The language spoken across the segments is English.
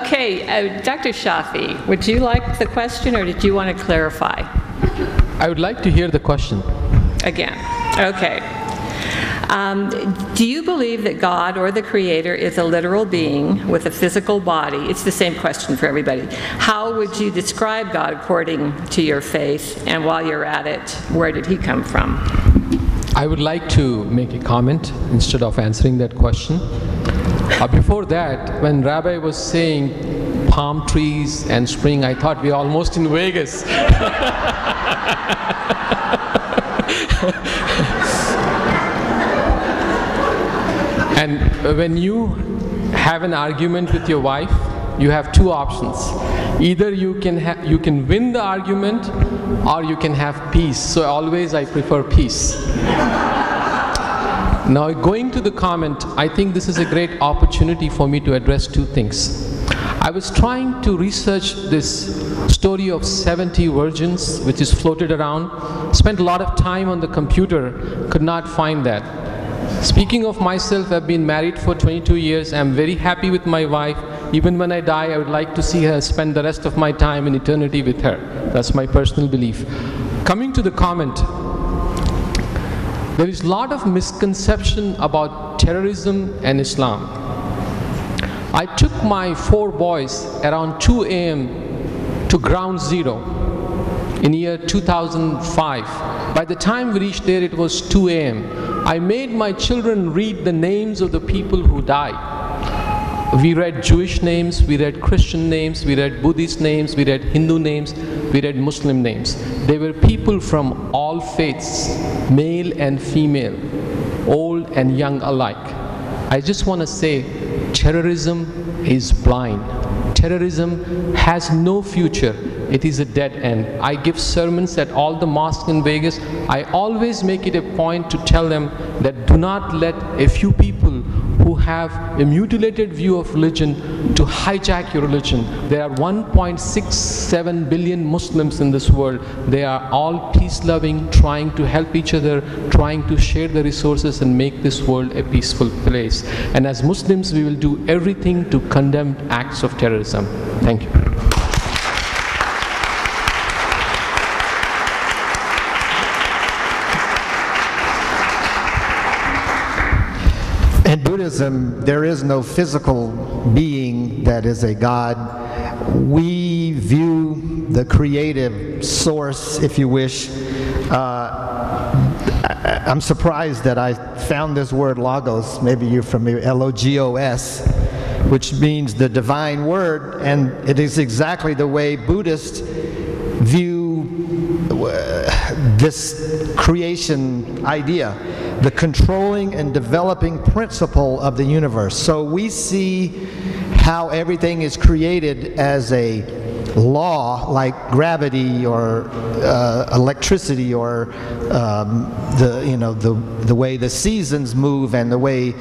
Okay, Dr. Shafi, would you like the question, or did you want to clarify? I would like to hear the question. Again, okay. Do you believe that God or the Creator is a literal being with a physical body? It's the same question for everybody. How would you describe God according to your faith? And while you're at it, where did he come from? I would like to make a comment instead of answering that question. Before that, when Rabbi was saying palm trees and spring, I thought we were almost in Vegas. And when you have an argument with your wife, you have two options. Either you can win the argument, or you can have peace. So always I prefer peace. Now, going to the comment, I think this is a great opportunity for me to address two things. I was trying to research this story of 70 virgins, which is floated around. Spent a lot of time on the computer, could not find that. Speaking of myself, I've been married for 22 years. I'm very happy with my wife. Even when I die, I would like to see her spend the rest of my time in eternity with her. That's my personal belief. Coming to the comment, there is a lot of misconception about terrorism and Islam. I took my 4 boys around 2 a.m. to ground zero in year 2005. By the time we reached there, it was 2 a.m. I made my children read the names of the people who died. We read Jewish names, we read Christian names, we read Buddhist names, we read Hindu names, we read Muslim names. They were people from all faiths, male and female, old and young alike. I just want to say, terrorism is blind. Terrorism has no future. It is a dead end. I give sermons at all the mosques in Vegas. I always make it a point to tell them that do not let a few people who have a mutilated view of religion to hijack your religion. There are 1.67 billion Muslims in this world. They are all peace-loving, trying to help each other, trying to share the resources and make this world a peaceful place. And as Muslims, we will do everything to condemn acts of terrorism. Thank you. In Buddhism, there is no physical being that is a God. We view the creative source, if you wish. I'm surprised that I found this word logos. Maybe you're familiar, L-O-G-O-S, which means the divine word, and it is exactly the way Buddhists view this creation idea, the controlling and developing principle of the universe. So we see how everything is created as a law, like gravity or electricity, or the way the seasons move and the way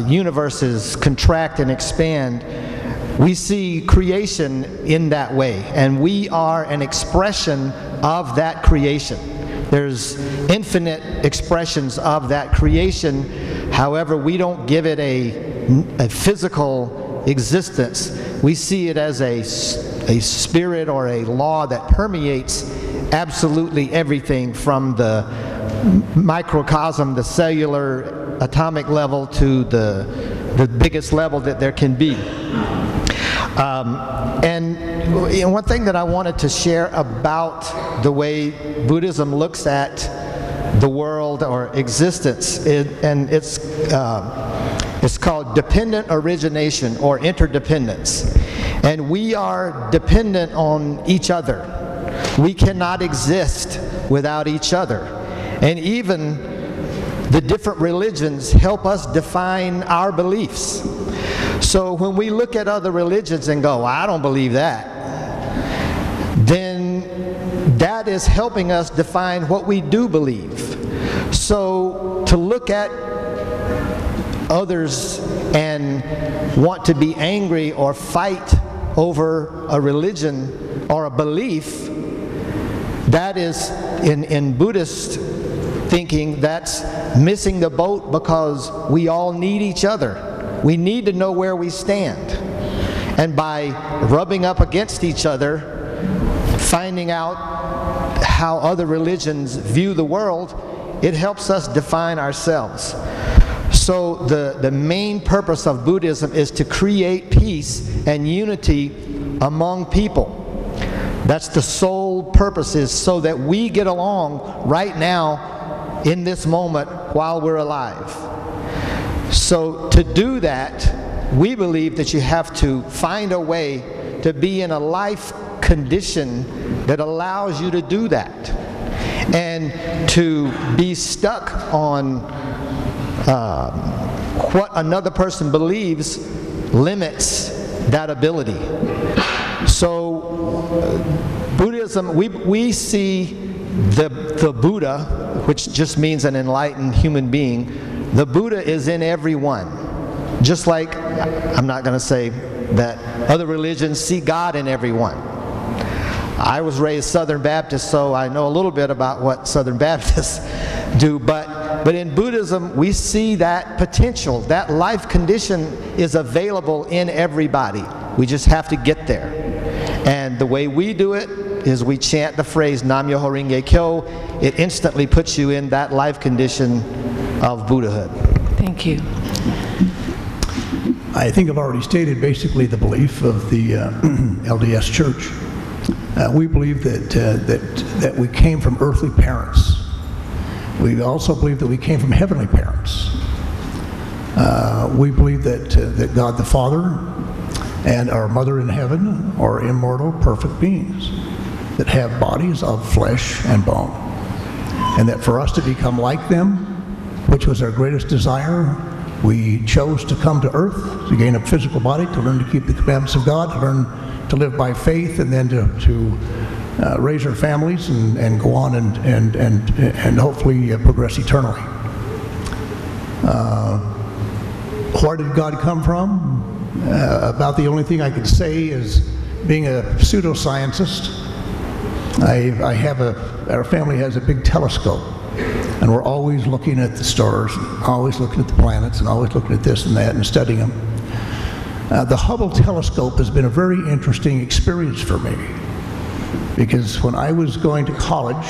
universes contract and expand. We see creation in that way, and we are an expression of that creation. There's infinite expressions of that creation. However, we don't give it a physical existence. We see it as a spirit or a law that permeates absolutely everything, from the microcosm, the cellular atomic level, to the biggest level that there can be. And one thing that I wanted to share about the way Buddhism looks at the world or existence, it's called dependent origination or interdependence. And we are dependent on each other. We cannot exist without each other. And even the different religions help us define our beliefs. So when we look at other religions and go, well, I don't believe that, then that is helping us define what we do believe. So to look at others and want to be angry or fight over a religion or a belief, that is, in Buddhist thinking, that's missing the boat, because we all need each other. we need to know where we stand. And by rubbing up against each other, finding out how other religions view the world, it helps us define ourselves. So the main purpose of Buddhism is to create peace and unity among people. That's the sole purpose, is so that we get along right now in this moment while we're alive. So to do that, we believe that you have to find a way to be in a life condition that allows you to do that. And to be stuck on what another person believes limits that ability. So Buddhism, we see the Buddha, which just means an enlightened human being. The Buddha is in everyone. Just like, I'm not going to say that other religions see God in everyone. I was raised Southern Baptist, so I know a little bit about what Southern Baptists do, but in Buddhism, we see that potential. That life condition is available in everybody. We just have to get there. And the way we do it is we chant the phrase Nam Myoho Renge Kyo. It instantly puts you in that life condition of Buddhahood. Thank you. I think I've already stated basically the belief of the LDS Church. We believe that we came from earthly parents. We also believe that we came from heavenly parents. We believe that God the Father and our Mother in heaven are immortal, perfect beings that have bodies of flesh and bone. And that for us to become like them, which was our greatest desire, we chose to come to earth to gain a physical body, to learn to keep the commandments of God, to learn to live by faith, and then to raise our families and go on and hopefully progress eternally. Where did God come from? About the only thing I could say is, being a pseudoscientist, our family has a big telescope. And we're always looking at the stars, and always looking at the planets, and always looking at this and that and studying them. The Hubble telescope has been a very interesting experience for me, because when I was going to college,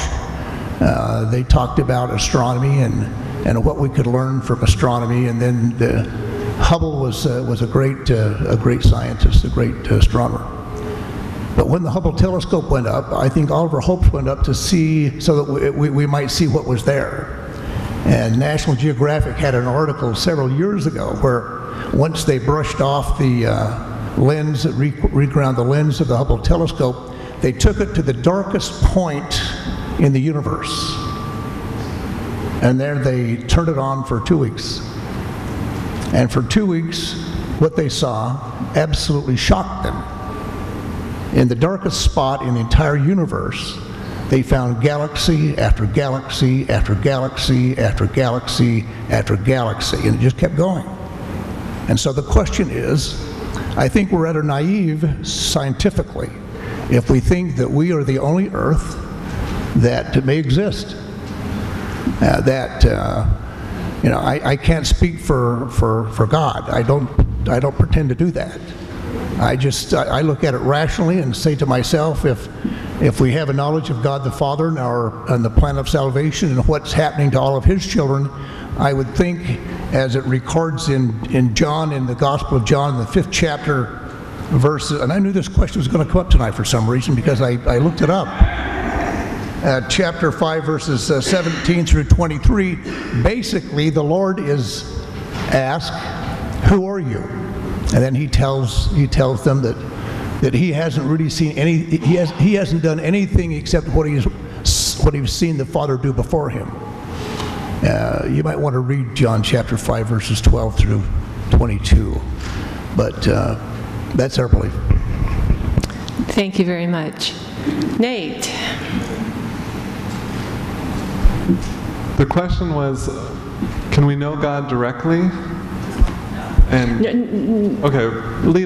they talked about astronomy and what we could learn from astronomy, and then Hubble was a great scientist, a great astronomer. But when the Hubble telescope went up, I think all of our hopes went up to see, so that we might see what was there. And National Geographic had an article several years ago where once they brushed off the lens, reground the lens of the Hubble telescope, they took it to the darkest point in the universe. And there they turned it on for 2 weeks. And for 2 weeks, what they saw absolutely shocked them. In the darkest spot in the entire universe, they found galaxy after galaxy after galaxy after galaxy after galaxy, and it just kept going. And so the question is, I think we're rather naive scientifically if we think that we are the only Earth that may exist. I can't speak for God. I don't pretend to do that. I look at it rationally and say to myself, if we have a knowledge of God the Father and the plan of salvation and what's happening to all of His children, I would think, as it records in John, in the Gospel of John, in the 5th chapter, verses, and I knew this question was going to come up tonight for some reason because I looked it up. Chapter 5, verses 17 through 23, basically the Lord is asked, "Who are you?" And then he tells them that he hasn't really seen he hasn't done anything except what he's seen the Father do before him. You might want to read John chapter 5 verses 12 through 22, but that's our belief. Thank you very much. Nate. The question was, can we know God directly? And okay, lead